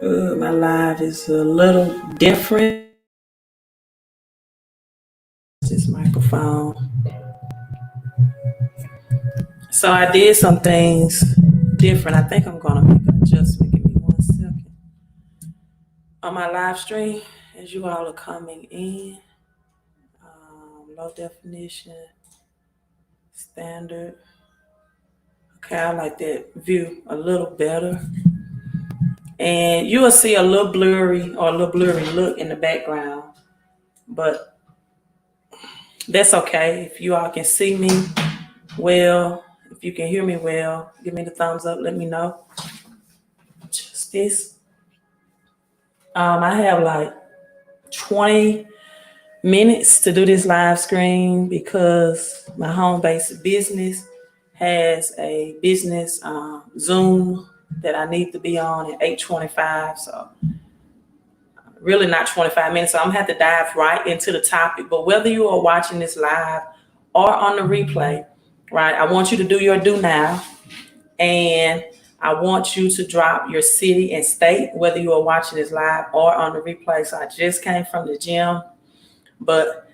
My live is a little different. This microphone. So I did some things different. I think I'm gonna make an adjustment. Give me 1 second. On my live stream, as you all are coming in, low definition, standard. Okay, I like that view a little better. And you will see a little blurry look in the background, but that's okay. If you all can see me well, if you can hear me well, give me the thumbs up, let me know. Just this. I have like 20 minutes to do this live stream because my home-based business has a business Zoom that I need to be on at 8:25. So really not 25 minutes. So I'm gonna have to dive right into the topic. But whether you are watching this live or on the replay, right, I want you to do your do now. And I want you to drop your city and state, whether you are watching this live or on the replay. So I just came from the gym, but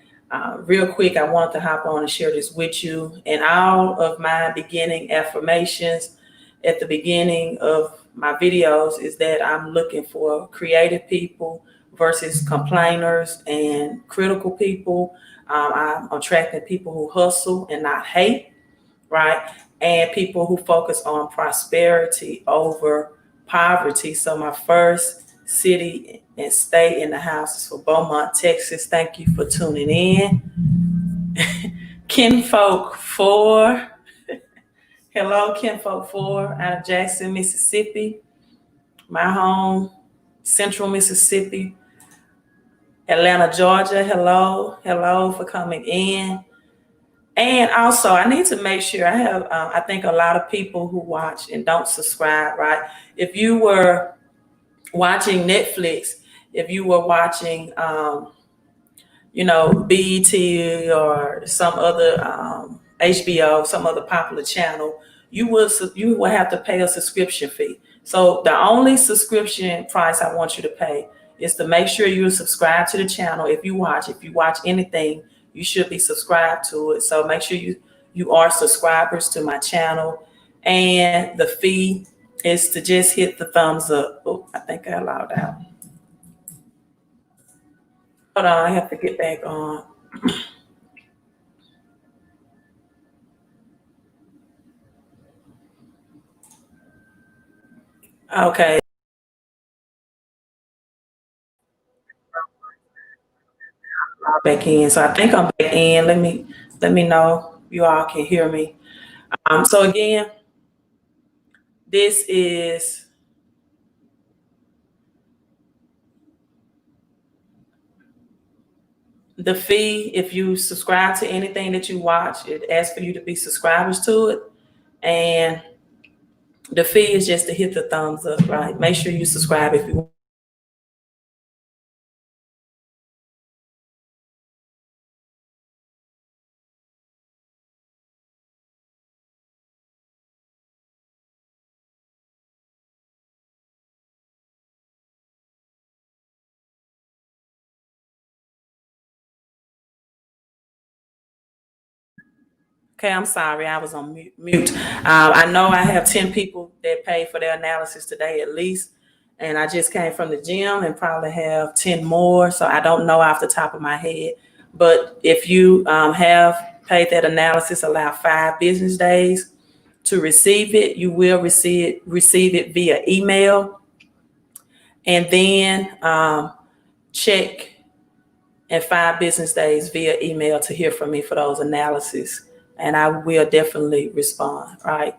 real quick, I wanted to hop on and share this with you. And all of my beginning affirmations at the beginning of my videos is that I'm looking for creative people versus complainers and critical people. I'm attracting people who hustle and not hate, right? And people who focus on prosperity over poverty. So my first city and state in the house is for Beaumont, Texas. Thank you for tuning in. Kinfolk 4. Hello, Kinfolk 4 out of Jackson, Mississippi. My home, Central Mississippi. Atlanta, Georgia. Hello. Hello for coming in. And also, I need to make sure I have, I think a lot of people who watch and don't subscribe, right? If you were watching Netflix, if you were watching, BET or some other HBO, some other popular channel, you will have to pay a subscription fee. So the only subscription price I want you to pay is to make sure you subscribe to the channel. If you watch anything, you should be subscribed to it. So make sure you are subscribers to my channel. And the fee is to just hit the thumbs up. Oh, I think I allowed out. Hold on, I have to get back on. Okay. Back in. So I think I'm back in. Let me know if you all can hear me. So again, this is the fee. If you subscribe to anything that you watch, it asks for you to be subscribers to it. And the fee is just to hit the thumbs up, right? Make sure you subscribe if you Okay, I'm sorry, I was on mute. I know I have 10 people that pay for their analysis today at least, and I just came from the gym and probably have 10 more, so I don't know off the top of my head. But if you have paid that analysis, allow 5 business days to receive it. You will receive it via email, and then check in 5 business days via email to hear from me for those analyses. And I will definitely respond, right?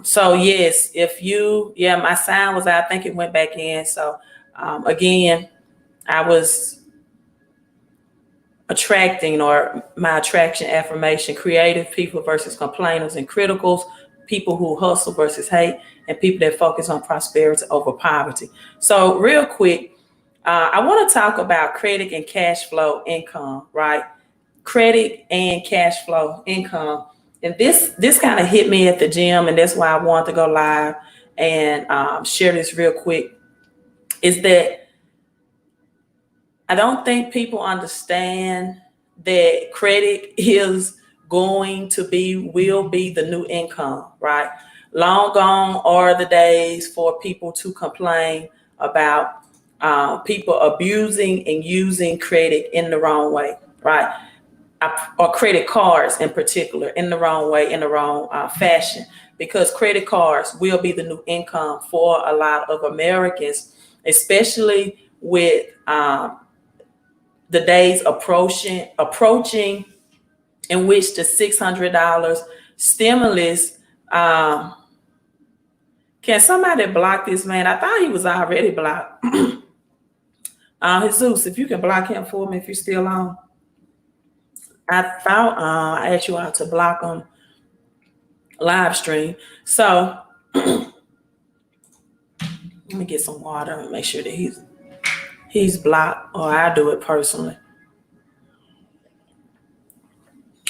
So yes, my sound was out. I think it went back in. So again, I was attracting, or my attraction affirmation, creative people versus complainers and criticals, people who hustle versus hate, and people that focus on prosperity over poverty. So real quick, I want to talk about credit and cash flow income, right? Credit and cash flow income. And this kind of hit me at the gym, and that's why I wanted to go live and share this real quick is that I don't think people understand that credit will be the new income, right? Long gone are the days for people to complain about people abusing and using credit in the wrong way, right? Or credit cards in particular in the wrong way, in the wrong fashion, because credit cards will be the new income for a lot of Americans, especially with the days approaching in which the $600 stimulus. Can somebody block this man? I thought he was already blocked. Jesus, if you can block him for me, if you're still on. I thought I asked you all to block him live stream. So let me get some water and make sure that he's blocked, or I do it personally.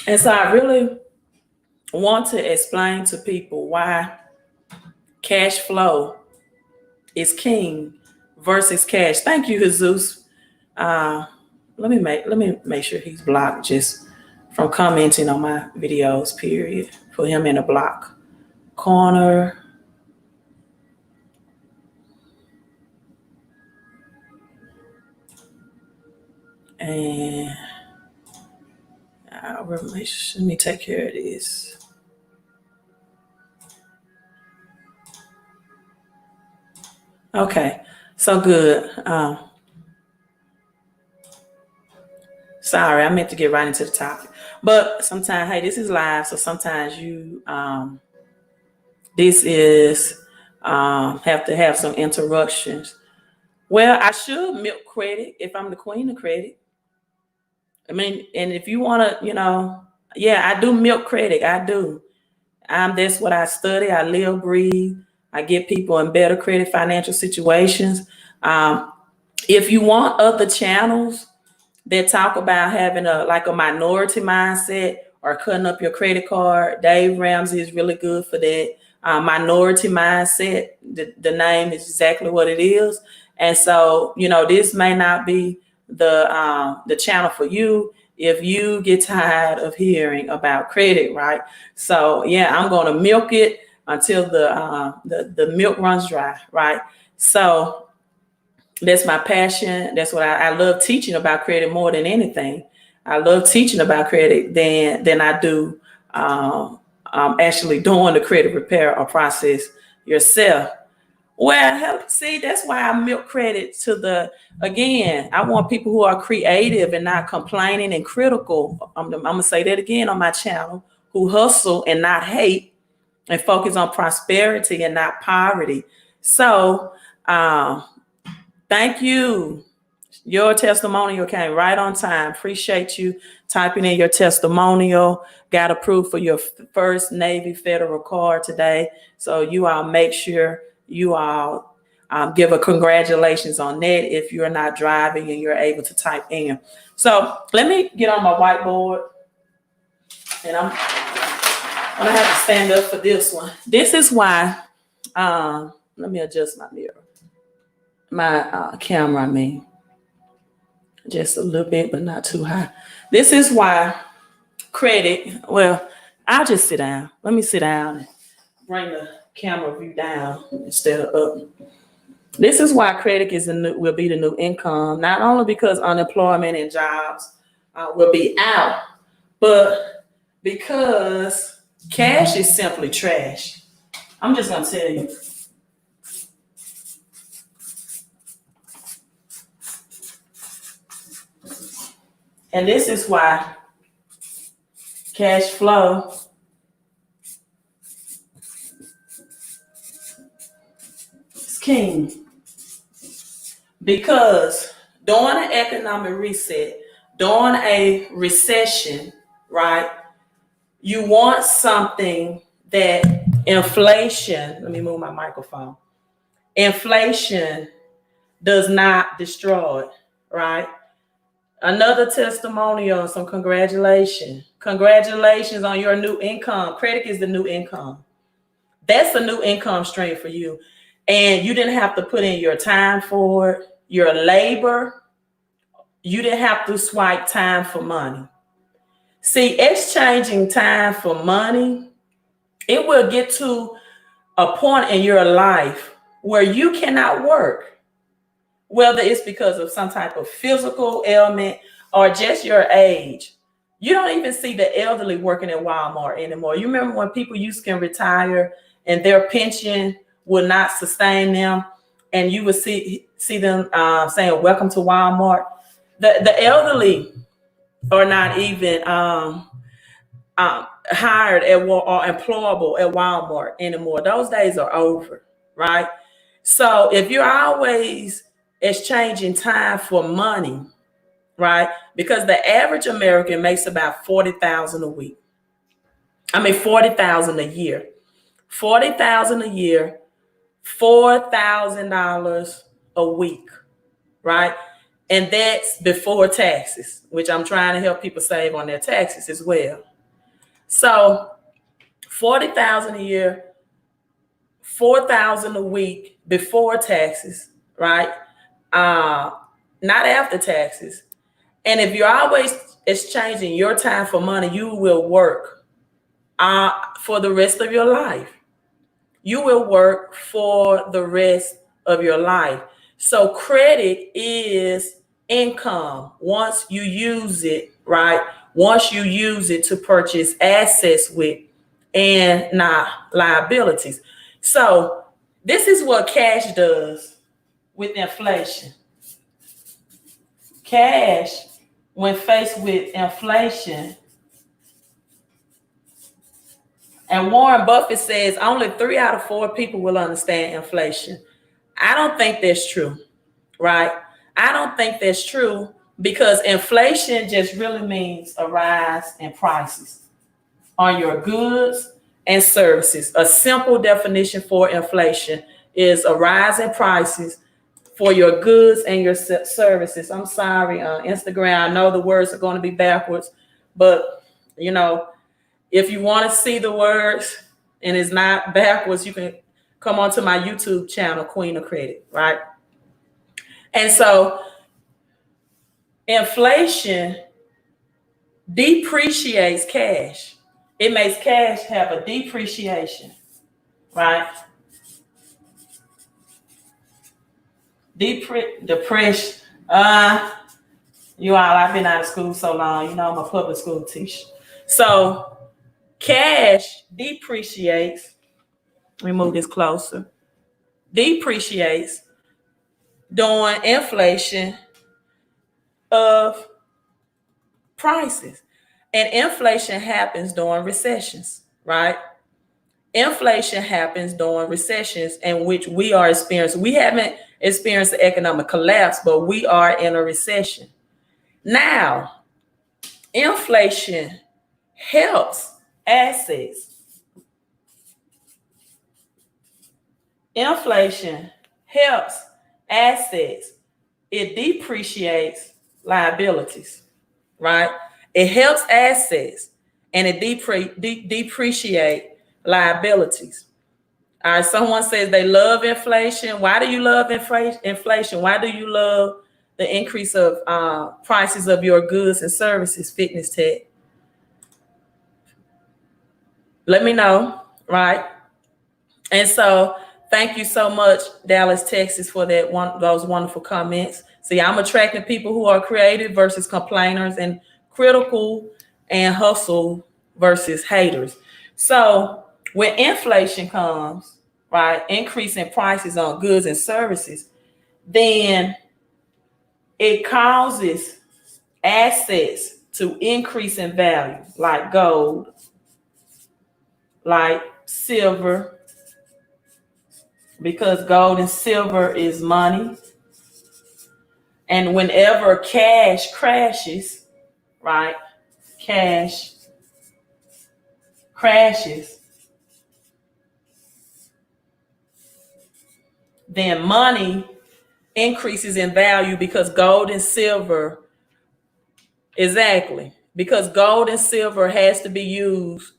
And so I really want to explain to people why cash flow is king versus cash. Thank you, Jesus. Let me make sure he's blocked just from commenting on my videos, period. Put him in a block corner. And let me take care of this. Okay, so good. Sorry, I meant to get right into the topic. But sometimes, hey, this is live, so sometimes you this is have to have some interruptions. Well, I should milk credit if I'm the queen of credit. I mean, and if you want to, yeah, I do milk credit. I do. That's what I study. I live, breathe. I get people in better credit financial situations. If you want other channels that talk about having a minority mindset or cutting up your credit card, Dave Ramsey is really good for that. Minority mindset, the name is exactly what it is. And so, this may not be the channel for you if you get tired of hearing about credit, right? So yeah, I'm going to milk it until the milk runs dry, right? So that's my passion. That's what I love teaching about credit more than anything. I love teaching about credit than I do actually doing the credit repair or process yourself. Well, see, that's why I milk credit again, I want people who are creative and not complaining and critical. I'm going to say that again on my channel, who hustle and not hate and focus on prosperity and not poverty. So, thank you. Your testimonial came right on time. Appreciate you typing in your testimonial. Got approved for your first Navy federal card today. So you all make sure you all give a congratulations on that if you're not driving and you're able to type in. So let me get on my whiteboard. And I'm going to have to stand up for this one. This is why, let me adjust my mirror. My camera, I mean. Just a little bit, but not too high. This is why credit, well, I'll just sit down. Let me sit down and bring the camera view down instead of up. This is why credit will be the new income, not only because unemployment and jobs will be out, but because cash is simply trash. I'm just going to tell you. And this is why cash flow is king. Because during an economic reset, during a recession, right, you want something that inflation, let me move my microphone, inflation does not destroy, right? Another testimonial, some congratulations. Congratulations on your new income. Credit is the new income. That's a new income stream for you. and you didn't have to put in your time for it, your labor. You didn't have to swipe time for money. See, exchanging time for money, it will get to a point in your life where you cannot work, whether it's because of some type of physical ailment or just your age. You don't even see the elderly working at Walmart anymore. You remember when people used to retire and their pension would not sustain them, and you would see them saying, "Welcome to Walmart." The elderly are not even hired at or employable at Walmart anymore. Those days are over, right? So if you're always exchanging time for money, right? Because the average American makes about 40,000 a week. 40,000 a year. 40,000 a year, $4,000 a week, right? And that's before taxes, which I'm trying to help people save on their taxes as well. So 40,000 a year, 4,000 a week before taxes, right? Not after taxes. And if you're always exchanging your time for money, you will work for the rest of your life. You will work for the rest of your life. So credit is income once you use it, right? Once you use it to purchase assets with and not liabilities. So this is what cash does with inflation. Cash, when faced with inflation, and Warren Buffett says only 3 out of 4 people will understand inflation. I don't think that's true, right? I don't think that's true, because inflation just really means a rise in prices on your goods and services. A simple definition for inflation is a rise in prices for your goods and your services. I'm sorry, Instagram, I know the words are going to be backwards, but you know, if you want to see the words and it's not backwards, you can come onto my YouTube channel, Queen of Credit, right? And so inflation depreciates cash. It makes cash have a depreciation, right? Depreciation. You all, I've been out of school so long. You know, I'm a public school teacher. So cash depreciates. Let me move this closer. Depreciates during inflation of prices. And inflation happens during recessions, right? Inflation happens during recessions in which we are experiencing. We haven't experienced the economic collapse, but we are in a recession. Now, inflation helps assets. Inflation helps assets. It depreciates liabilities, right? It helps assets and it depreciate liabilities. All right, someone says they love inflation. Why do you love inflation? Why do you love the increase of prices of your goods and services, Fitness Tech? Let me know, right? And so thank you so much, Dallas, Texas, for those wonderful comments. See, I'm attracting people who are creative versus complainers, and critical and hustle versus haters. So when inflation comes, right, increasing prices on goods and services, then it causes assets to increase in value, like gold, like silver, because gold and silver is money. And whenever cash crashes, right, cash crashes, then money increases in value, because gold and silver, exactly, because gold and silver has to be used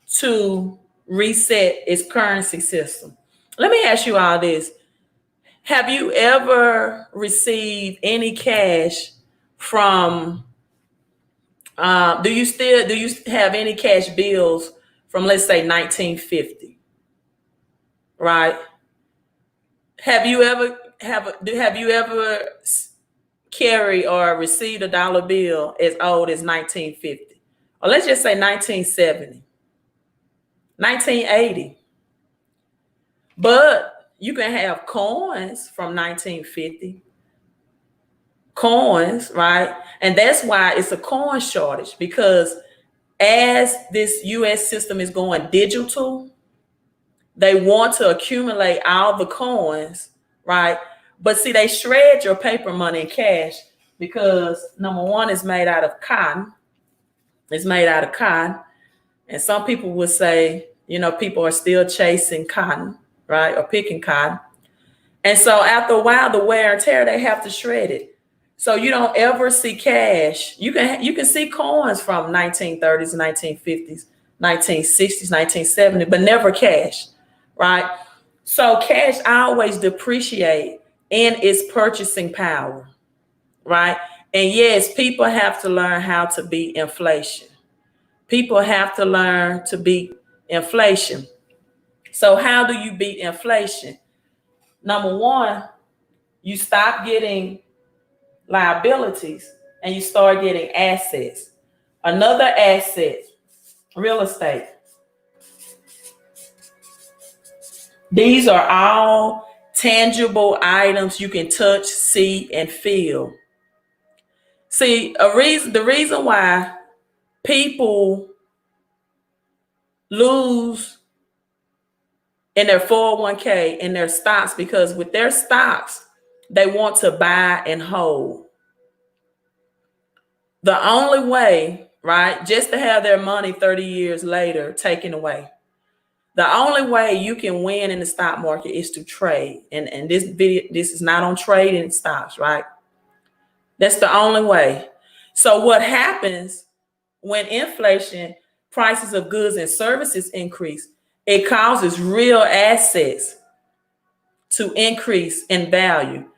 to reset its currency system. Let me ask you all this. Have you ever received any cash from, do you have any cash bills from, let's say, 1950, right? Have you ever carry or received a dollar bill as old as 1950? Or let's just say 1970, 1980. But you can have coins from 1950, coins, right? And that's why it's a coin shortage, because as this US system is going digital, they want to accumulate all the coins, right? But see, they shred your paper money and cash because number one, it's made out of cotton. It's made out of cotton. And some people would say, people are still chasing cotton, right? Or picking cotton. And so after a while, the wear and tear, they have to shred it. So you don't ever see cash. You can see coins from 1930s, 1950s, 1960s, 1970s, but never cash, right? So cash always depreciate in its purchasing power, right? And yes, people have to learn how to beat inflation. People have to learn to beat inflation. So how do you beat inflation? Number one, you stop getting liabilities and you start getting assets. Another asset, real estate. These are all tangible items you can touch, see, and feel. See, the reason why people lose in their 401k, in their stocks, because with their stocks, they want to buy and hold. The only way, right, just to have their money 30 years later taken away. The only way you can win in the stock market is to trade. And this is not on trading stocks, right? That's the only way. So what happens when inflation, prices of goods and services increase? It causes real assets to increase in value.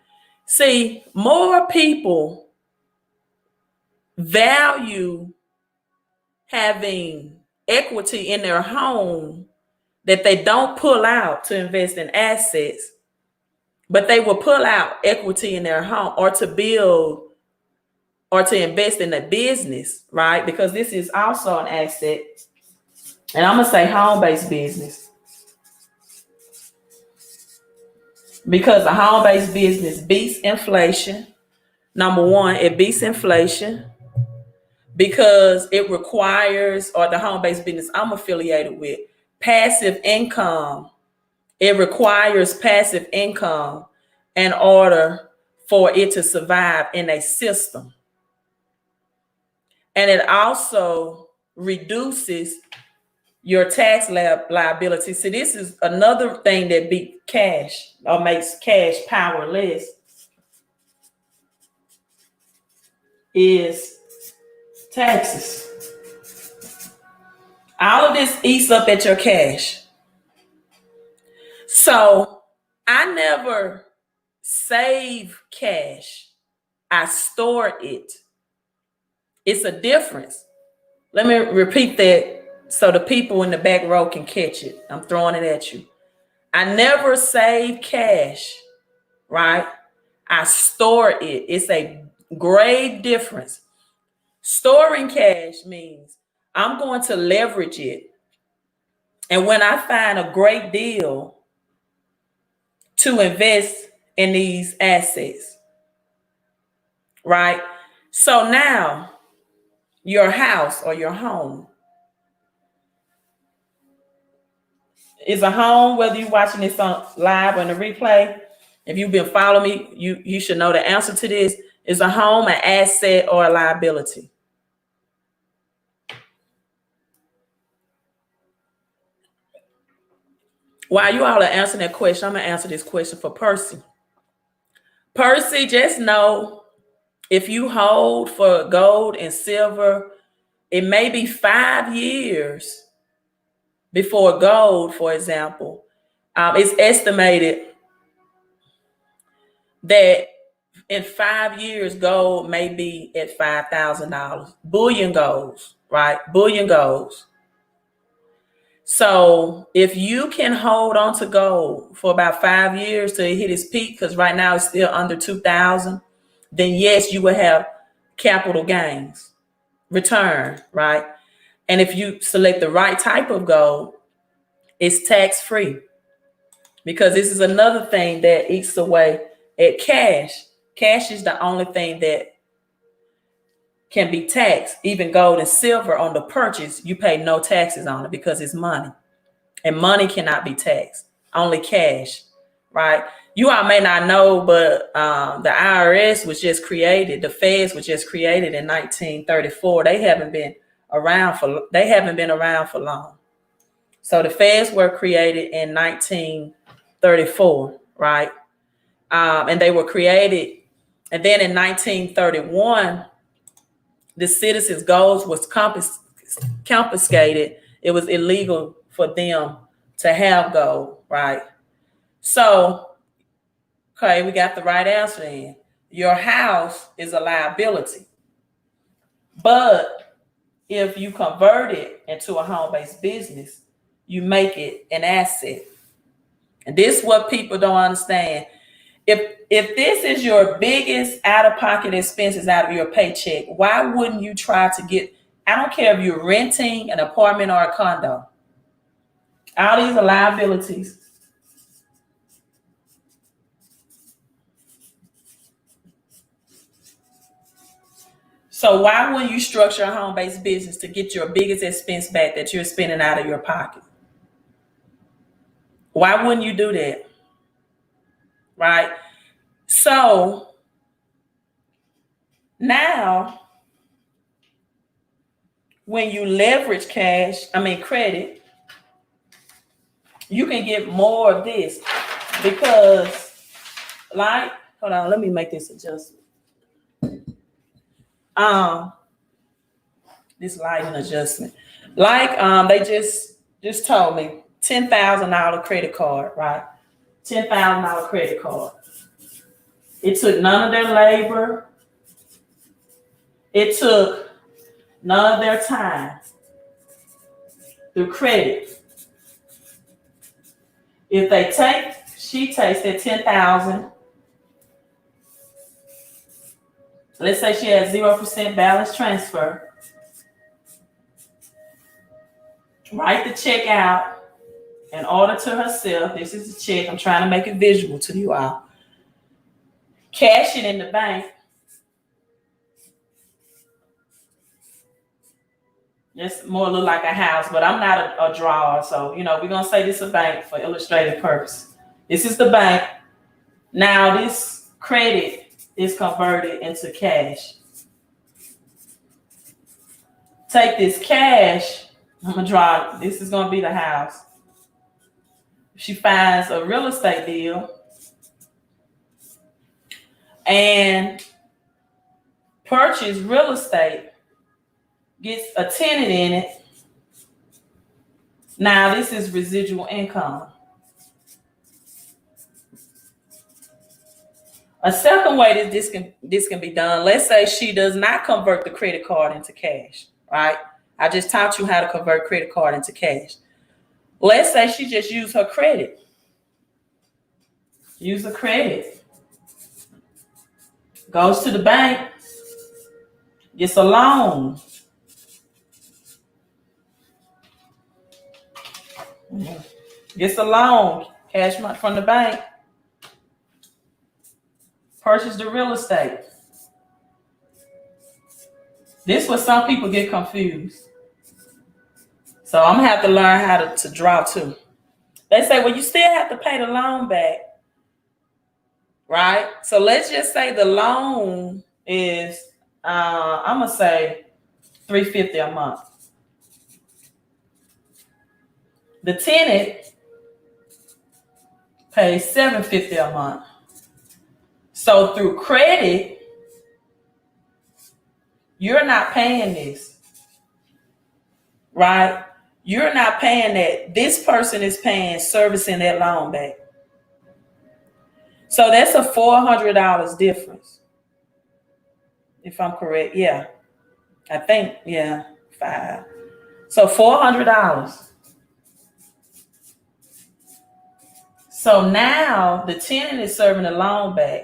See, more people value having equity in their home that they don't pull out to invest in assets, but they will pull out equity in their home or to build or to invest in a business, right? Because this is also an asset. And I'm going to say home-based business. Because a home-based business beats inflation. Number one, it beats inflation because it requires, or the home-based business I'm affiliated with, passive income. It requires passive income in order for it to survive in a system. And it also reduces your tax liability. So this is another thing that beats cash or makes cash powerless is taxes. All of this eats up at your cash. So I never save cash. I store it. It's a difference. Let me repeat that so the people in the back row can catch it. I'm throwing it at you. I never save cash, right? I store it. It's a grave difference. Storing cash means I'm going to leverage it. And when I find a great deal to invest in these assets, right? So now your house or your home is a home, whether you're watching this on live or in the replay. If you've been following me, you should know the answer to this. Is a home an asset or a liability? While you all are answering that question, I'm going to answer this question for Percy. Percy, just know if you hold for gold and silver, it may be 5 years before gold, for example, It's estimated that in 5 years, gold may be at $5,000. Bullion goes, right? Bullion goes. So if you can hold on to gold for about 5 years till it hit its peak, because right now it's still under 2,000, then yes, you will have capital gains, return, right? And if you select the right type of gold, it's tax-free. Because this is another thing that eats away at cash. Cash is the only thing that can be taxed. Even gold and silver on the purchase, you pay no taxes on it because it's money. And money cannot be taxed, only cash, right? You all may not know, but the IRS was just created, the feds was just created in 1934. They haven't been around for long. So the feds were created in 1934, right? And they were created, and then in 1931, the citizens' gold was confiscated. It was illegal for them to have gold, right? So, okay, we got the right answer in. Your house is a liability. But if you convert it into a home-based business, you make it an asset. And this is what people don't understand. If this is your biggest out-of-pocket expenses out of your paycheck, why wouldn't you try to get, I don't care if you're renting an apartment or a condo. All these are liabilities. So why wouldn't you structure a home-based business to get your biggest expense back that you're spending out of your pocket? Why wouldn't you do that? Right? So now, when you leverage credit, you can get more of this because, like, hold on, let me make this adjustment. This lighting adjustment. Like, they just told me $10,000 credit card, right? $10,000 credit card. It took none of their labor. It took none of their time through credit. If she takes that 10,000. Let's say she has 0% balance transfer. Write the check out and order to herself. This is the check. I'm trying to make it visual to you all. Cash it in the bank. It's more look like a house, but I'm not a drawer. So, we're going to say this is a bank for illustrative purpose. This is the bank. Now this credit is converted into cash. Take this cash. I'm going to draw. This is going to be the house. She finds a real estate deal and purchase real estate, gets a tenant in it. Now this is residual income. A second way that this can be done, let's say she does not convert the credit card into cash, right? I just taught you how to convert credit card into cash. Let's say she just used her credit. Use the credit. Goes to the bank. Gets a loan. Gets a loan. Cash money from the bank. Purchase the real estate. This is where some people get confused. So I'm going to have to learn how to draw too. They say, well, you still have to pay the loan back. Right? So let's just say the loan is, I'm going to say $350 a month. The tenant pays $750 a month. So through credit, you're not paying this, right? You're not paying that. This person is paying servicing that loan back. So that's a $400 difference. If I'm correct. Yeah. I think, yeah, 5. So $400. So now the tenant is serving the loan back.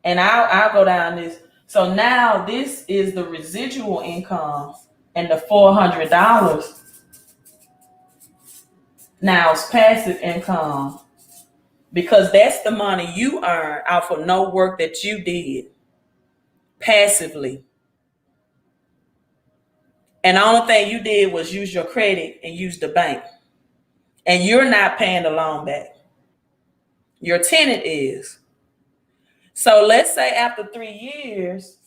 And I'll go down this. So now this is the residual income, and the $400 now is passive income, because that's the money you earn out for no work that you did passively. And the only thing you did was use your credit and use the bank. And you're not paying the loan back. Your tenant is. So let's say after 3 years,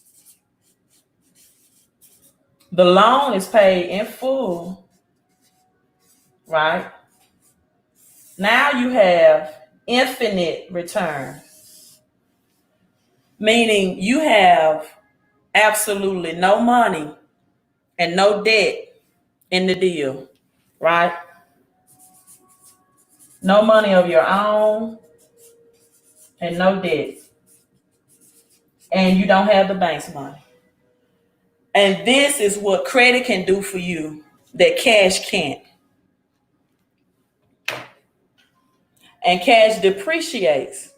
the loan is paid in full, right? Now you have infinite return, meaning you have absolutely no money and no debt in the deal, right? No money of your own and no debt. And you don't have the bank's money. And this is what credit can do for you that cash can't. And cash depreciates,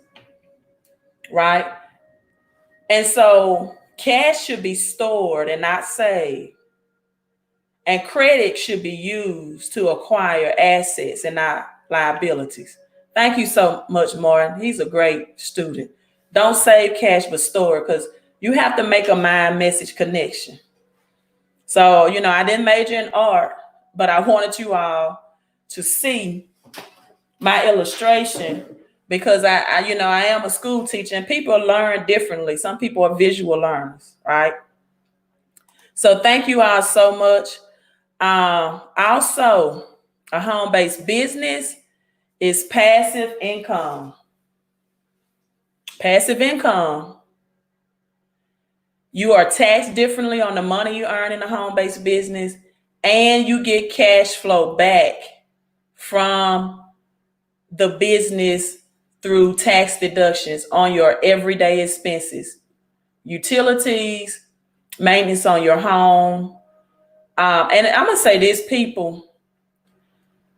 right? And so cash should be stored and not saved. And credit should be used to acquire assets and not liabilities. Thank you so much, Martin. He's a great student. Don't save cash, but store it, because you have to make a mind message connection. So, I didn't major in art, but I wanted you all to see my illustration, because I am a school teacher and people learn differently. Some people are visual learners, right? So thank you all so much. Also, a home-based business is passive income. Passive income. You are taxed differently on the money you earn in a home-based business, and you get cash flow back from the business through tax deductions on your everyday expenses, utilities, maintenance on your home. And I'm going to say this, people,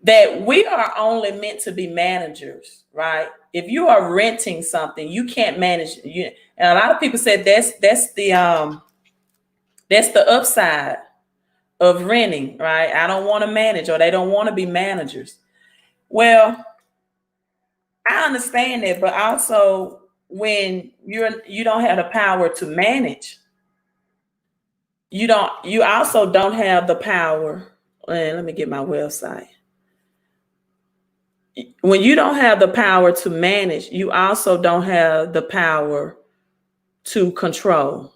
that we are only meant to be managers, right? If you are renting something, you can't manage. And a lot of people said that's the upside of renting, right? I don't want to manage, or they don't want to be managers. Well, I understand that, but also when you don't have the power to manage, you also don't have the power. And let me get my website. When you don't have the power to manage, you also don't have the power to control.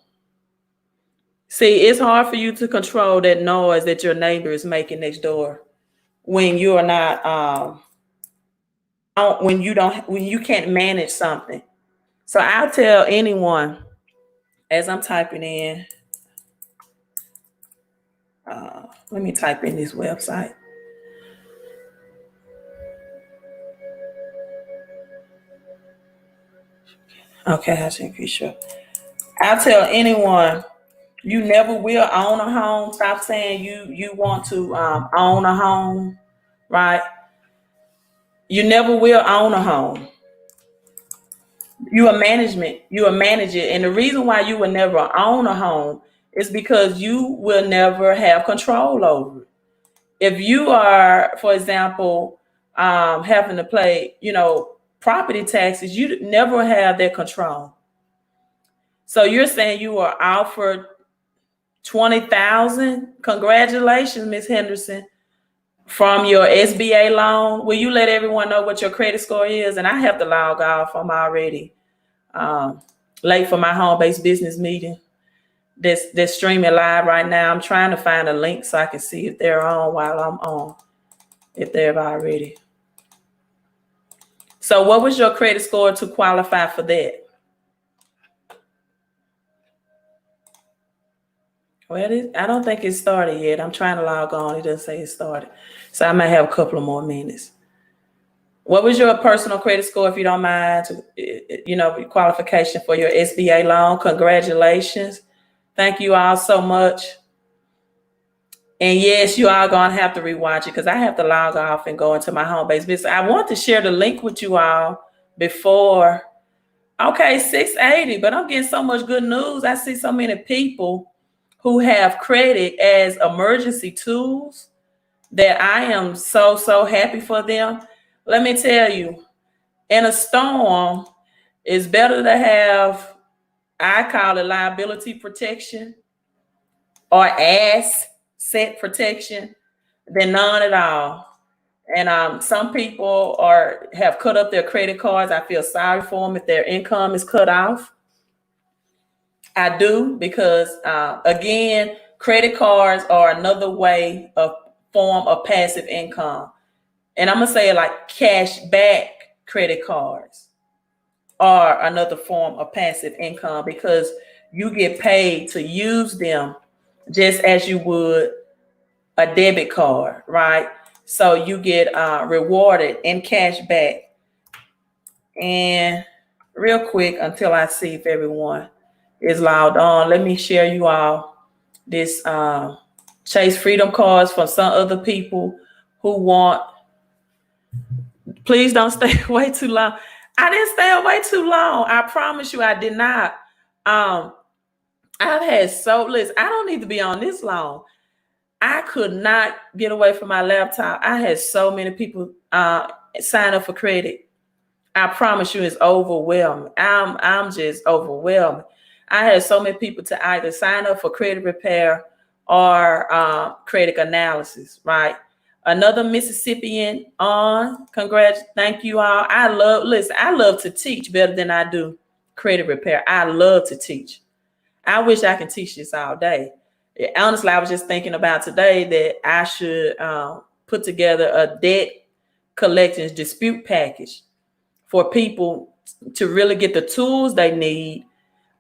See, it's hard for you to control that noise that your neighbor is making next door when you are not when you can't manage something. So I'll tell anyone, as I'm typing in, let me type in this website. Okay, I should be sure. I'll tell anyone, you never will own a home. Stop saying you want to own a home, right? You never will own a home. You are management. You are manager. And the reason why you will never own a home is because you will never have control over it. If you are, for example, having to pay, property taxes, you never have that control. So you're saying you are offered $20,000. Congratulations, Ms. Henderson, from your SBA loan. Will you let everyone know what your credit score is? And I have to log off. I'm already late for my home-based business meeting. They're streaming live right now. I'm trying to find a link so I can see if they're on while I'm on, if they're already. So what was your credit score to qualify for that? Well, I don't think it started yet. I'm trying to log on. It doesn't say it started. So I might have a couple of more minutes. What was your personal credit score, if you don't mind, qualification for your SBA loan? Congratulations. Thank you all so much. And yes, you are going to have to rewatch it because I have to log off and go into my home-based business. I want to share the link with you all before. Okay, 680, but I'm getting so much good news. I see so many people who have credit as emergency tools that I am so happy for them. Let me tell you, in a storm, it's better to have, I call it liability protection or asset protection than none at all. And some people have cut up their credit cards. I feel sorry for them if their income is cut off. I do, because again, credit cards are another way of form of passive income. And I'm gonna say it like cash back credit cards are another form of passive income because you get paid to use them just as you would a debit card, right? So you get rewarded in cash back. And real quick, until I see if everyone is logged on, let me share you all this Chase Freedom cards from some other people who want. Please don't stay away too long. I didn't stay away too long. I promise you I did not. I've had listen, I don't need to be on this long. I could not get away from my laptop. I had so many people sign up for credit. I promise you, it's overwhelming. I'm just overwhelmed. I had so many people to either sign up for credit repair or credit analysis, right? Another Mississippian on. Congrats. Thank you all. I love to teach better than I do credit repair. I love to teach. I wish I could teach this all day. Honestly, I was just thinking about today that I should put together a debt collections dispute package for people to really get the tools they need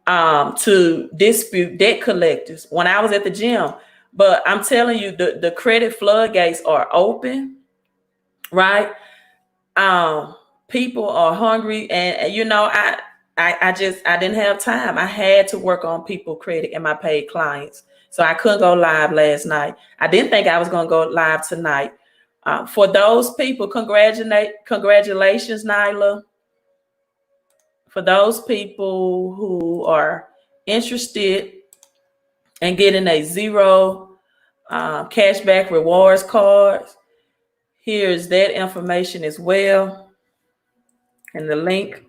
to dispute debt collectors when I was at the gym. But I'm telling you, the credit floodgates are open, right? People are hungry, and I didn't have time. I had to work on people credit and my paid clients. So I couldn't go live last night. I didn't think I was going to go live tonight. For those people, congratulations, Nyla. For those people who are interested in getting a zero cashback rewards cards, here's that information as well. And the link,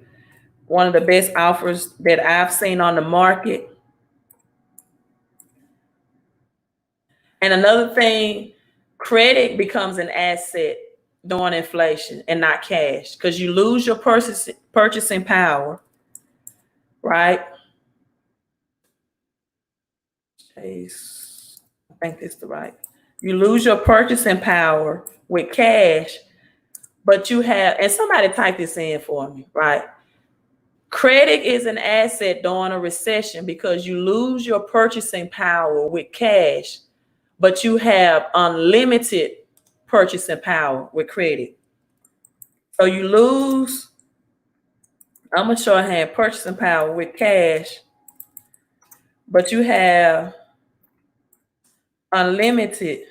one of the best offers that I've seen on the market. And another thing, credit becomes an asset during inflation and not cash, because you lose your purchasing power, right? I think it's the right. You lose your purchasing power with cash, but you have, and somebody type this in for me, right? Credit is an asset during a recession because you lose your purchasing power with cash, but you have unlimited purchasing power with credit. So you lose, I'm gonna shorthand, purchasing power with cash, but you have unlimited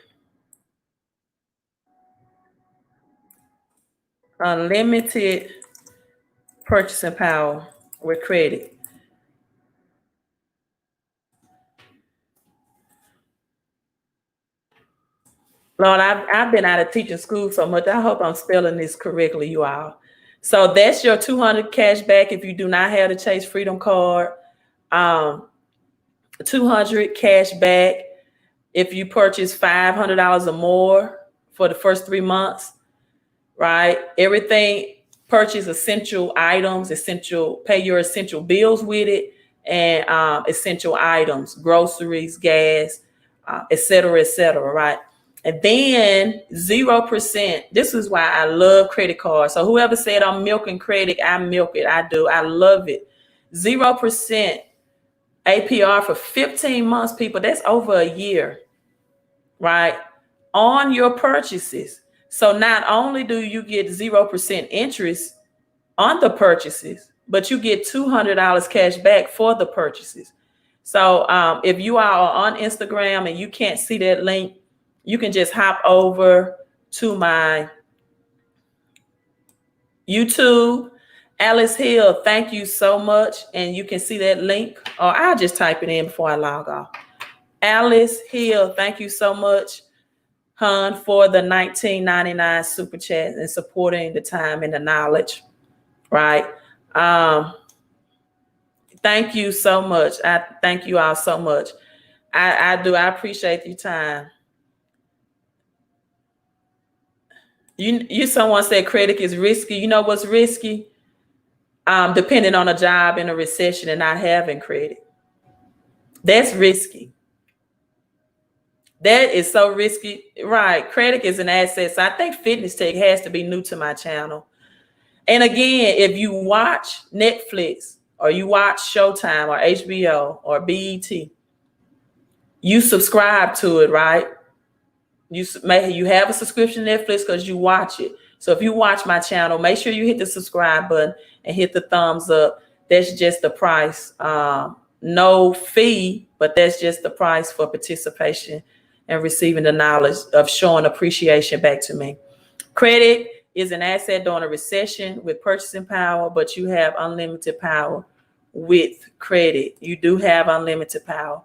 purchasing power with credit. Lord, I've been out of teaching school so much. I hope I'm spelling this correctly, you all. So that's your 200 cash back if you do not have the Chase Freedom card. 200 cash back if you purchase $500 or more for the first 3 months, right? Everything, purchase essential items, pay your essential bills with it, and essential items, groceries, gas, et cetera, right? And then 0%. This is why I love credit cards. So whoever said I'm milking credit, I milk it. I do. I love it. 0% APR for 15 months, people. That's over a year, right? On your purchases. So not only do you get 0% interest on the purchases, but you get $200 cash back for the purchases. So if you are on Instagram and you can't see that link, you can just hop over to my YouTube, Alice Hill. Thank you so much. And you can see that link, or I'll just type it in before I log off. Alice Hill, thank you so much, hon, for the $19.99 super chat and supporting the time and the knowledge, right? Thank you so much. I thank you all so much. I appreciate your time. Someone said credit is risky. You know what's risky? Depending on a job in a recession and not having credit. That's risky. That is so risky, right? Credit is an asset. So I think fitness tech has to be new to my channel. And again, if you watch Netflix or you watch Showtime or HBO or BET, you subscribe to it, right? You have a subscription to Netflix because you watch it. So if you watch my channel, make sure you hit the subscribe button and hit the thumbs up. That's just the price. No fee, but that's just the price for participation and receiving the knowledge of showing appreciation back to me. Credit is an asset during a recession with purchasing power, but you have unlimited power with credit. You do have unlimited power.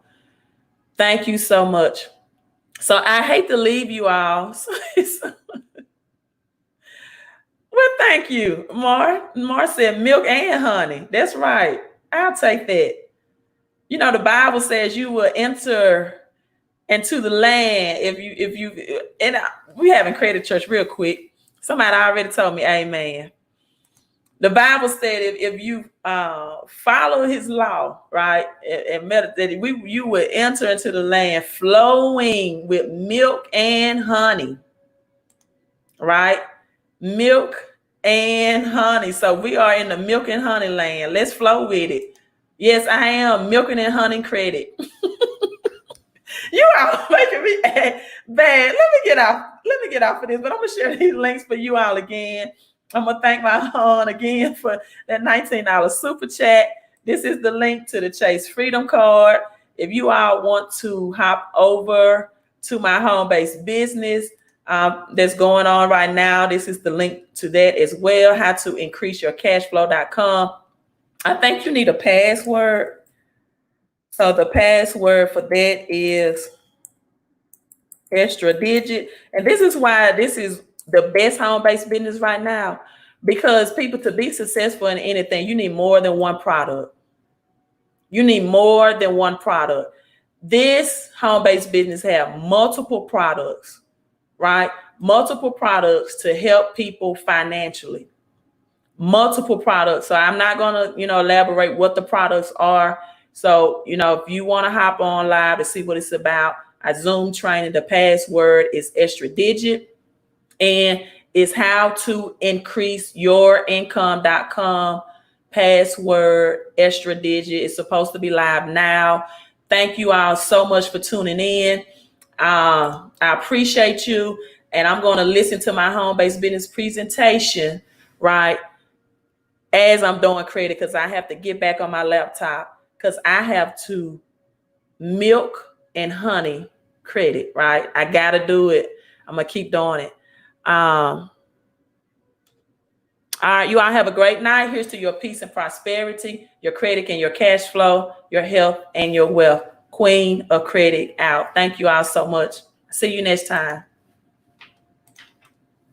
Thank you so much. So I hate to leave you all. Well, thank you, Mar. Mar said milk and honey. That's right. I'll take that. You know, the Bible says you will enter into the land we haven't created church real quick. Somebody already told me, amen. The Bible said if you follow his law, right, and meditate, you will enter into the land flowing with milk and honey, right? Milk and honey. So we are in the milk and honey land. Let's flow with it. Yes, I am milking and honey credit. You are making me bad. Let me get off of this, but I'm gonna share these links for you all again. I'm gonna thank my hon again for that $19 super chat. This is the link to the Chase Freedom Card. If you all want to hop over to my home-based business that's going on right now, this is the link to that as well. How to increase your cashflow.com. I think you need a password. So the password for that is extra digit. And this is why this is the best home-based business right now, because people, to be successful in anything, you need more than one product. You need more than one product. This home-based business have multiple products, right? Multiple products to help people financially. Multiple products. So I'm not going to, elaborate what the products are. So, if you want to hop on live to see what it's about, I Zoom training, the password is extra digit, and it's how to increase your income.com, password extra digit. It's supposed to be live now. Thank you all so much for tuning in. I appreciate you. And I'm going to listen to my home-based business presentation, right, as I'm doing credit, because I have to get back on my laptop. Because I have to milk and honey credit, right? I got to do it. I'm going to keep doing it. All right, you all have a great night. Here's to your peace and prosperity, your credit and your cash flow, your health and your wealth. Queen of Credit out. Thank you all so much. See you next time.